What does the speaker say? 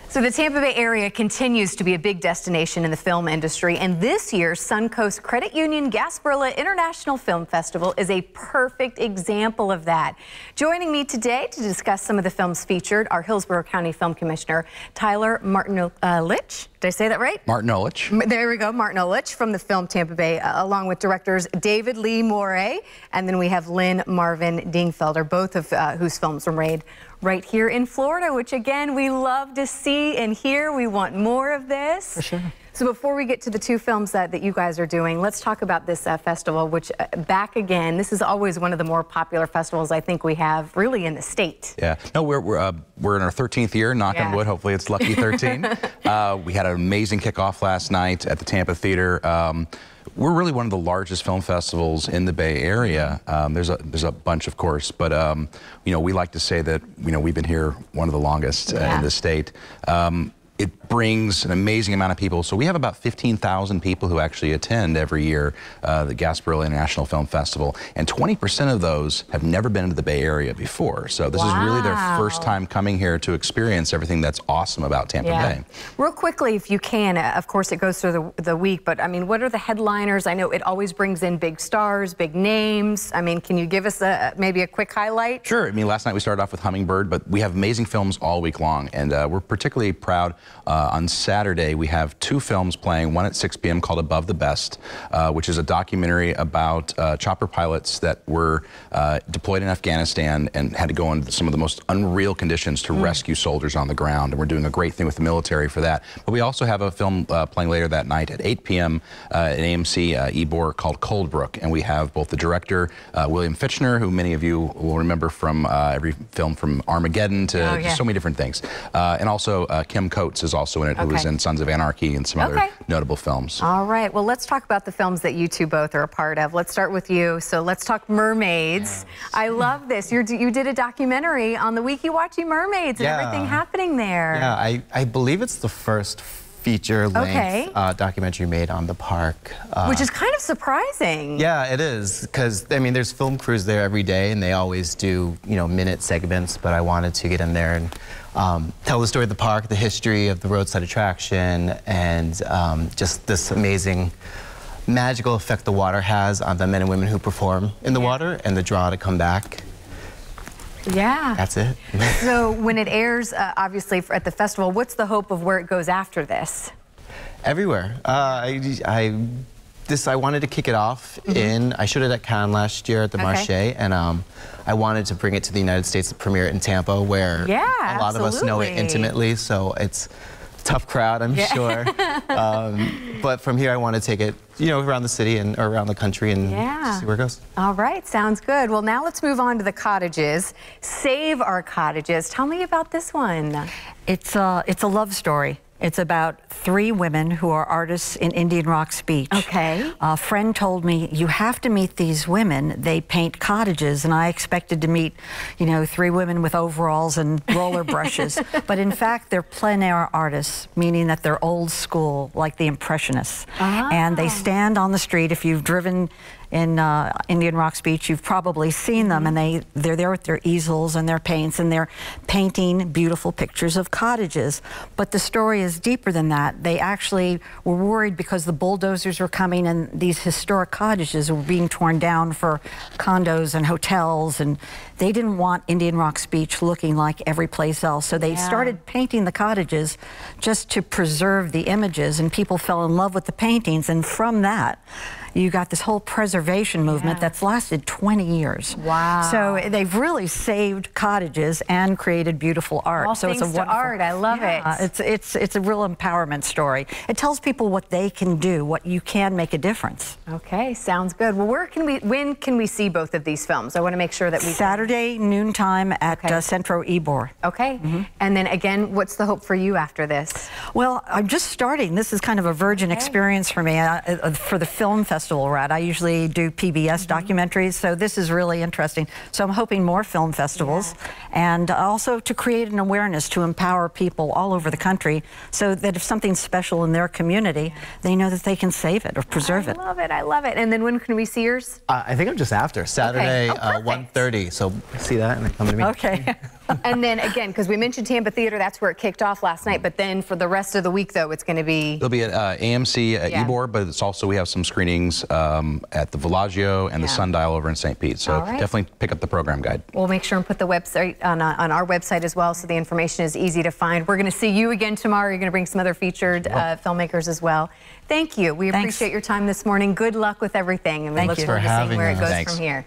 So the Tampa Bay area continues to be a big destination in the film industry, and this year's Suncoast Credit Union Gasparilla International Film Festival is a perfect example of that. Joining me today to discuss some of the films featured are Hillsborough County Film Commissioner Tyler Martinolich. Did I say that right? Martinolich. There we go, Martinolich from the Film Tampa Bay, along with directors David Lee Morey, and then we have Lynn Marvin Dingfelder, both of whose films were made right here in Florida, which again, we love to see and hear. We want more of this. For sure. So before we get to the two films that you guys are doing, let's talk about this festival, which back again, this is always one of the more popular festivals I think we have really in the state. Yeah, no, we're in our 13th year, knock on wood, hopefully it's lucky 13. We had an amazing kickoff last night at the Tampa Theater. We're really one of the largest film festivals in the Bay Area. There's a bunch, of course, but you know, we like to say that we've been here one of the longest in the state. It brings an amazing amount of people. So we have about 15,000 people who actually attend every year the Gasparilla International Film Festival, and 20% of those have never been to the Bay Area before. So this is really their first time coming here to experience everything that's awesome about Tampa Bay. Real quickly, if you can, of course it goes through the week, but I mean, what are the headliners? I know it always brings in big stars, big names. I mean, can you give us maybe a quick highlight? Sure. I mean, last night we started off with Hummingbird, but we have amazing films all week long, and we're particularly proud. On Saturday, we have two films playing, one at 6 p.m. called Above the Best, which is a documentary about chopper pilots that were deployed in Afghanistan and had to go into some of the most unreal conditions to rescue soldiers on the ground. And we're doing a great thing with the military for that. But we also have a film playing later that night at 8 p.m. at AMC Ybor called Coldbrook. And we have both the director, William Fichtner, who many of you will remember from every film from Armageddon to so many different things. And also Kim Coates is also in it, who was in Sons of Anarchy and some other notable films. All right, well, let's talk about the films that you two both are a part of. Let's start with you. So let's talk Mermaids. I love this. You did a documentary on the Weeky-Watchy Mermaids and everything happening there. Yeah, I believe it's the first feature-length documentary made on the park. Which is kind of surprising. Yeah, it is, because, I mean, there's film crews there every day, and they always do, minute segments, but I wanted to get in there and tell the story of the park, the history of the roadside attraction, and just this amazing magical effect the water has on the men and women who perform in the water, and the draw to come back. Yeah. That's it. So when it airs, obviously, at the festival, what's the hope of where it goes after this? Everywhere. I wanted to kick it off I showed it at Cannes last year at the Marche, and I wanted to bring it to the United States, premiere it in Tampa, where a lot of us know it intimately, so it's a tough crowd, I'm sure. But from here, I want to take it, around the city or around the country and see where it goes. All right, sounds good. Well, now let's move on to the Cottages. Save Our Cottages. Tell me about this one. It's a love story. It's about 3 women who are artists in Indian Rocks Beach. Okay. A friend told me, you have to meet these women. They paint cottages, and I expected to meet, 3 women with overalls and roller brushes. But in fact, they're plein air artists, meaning that they're old school, like the Impressionists. And they stand on the street. If you've driven in Indian Rocks Beach, you've probably seen them, and they're there with their easels and their paints, and they're painting beautiful pictures of cottages. But the story is deeper than that. They actually were worried because the bulldozers were coming and these historic cottages were being torn down for condos and hotels, and they didn't want Indian Rocks Beach looking like every place else. So they started painting the cottages just to preserve the images, and people fell in love with the paintings, and from that, you got this whole preservation movement that's lasted 20 years. Wow. So they've really saved cottages and created beautiful art. All so thanks it's a wonderful, to art. I love it. It's a real empowerment story. It tells people what they can do, what you can make a difference. Okay, sounds good. Well, when can we see both of these films? I want to make sure that we Saturday noontime at Centro Ybor. Okay. And then again, what's the hope for you after this? Well, I'm just starting. This is kind of a virgin experience for me. For the film festival we're at, I usually do PBS documentaries, so this is really interesting. So I'm hoping more film festivals, and also to create an awareness to empower people all over the country, so that if something's special in their community, they know that they can save it or preserve it. I love it. I love it. And then when can we see yours? I think I'm just after Saturday, 1:30. So see that and then come to me. Okay. And then again, because we mentioned Tampa Theater, that's where it kicked off last night. But then for the rest of the week, though, it's going to be... It'll be at AMC at Ybor, but it's also, we have some screenings at the Bellagio and the Sundial over in St. Pete. So definitely pick up the program guide. We'll make sure and put the website on our website as well, so the information is easy to find. We're going to see you again tomorrow. You're going to bring some other featured filmmakers as well. Thank you. We appreciate your time this morning. Good luck with everything, and we look forward to seeing where it goes from here.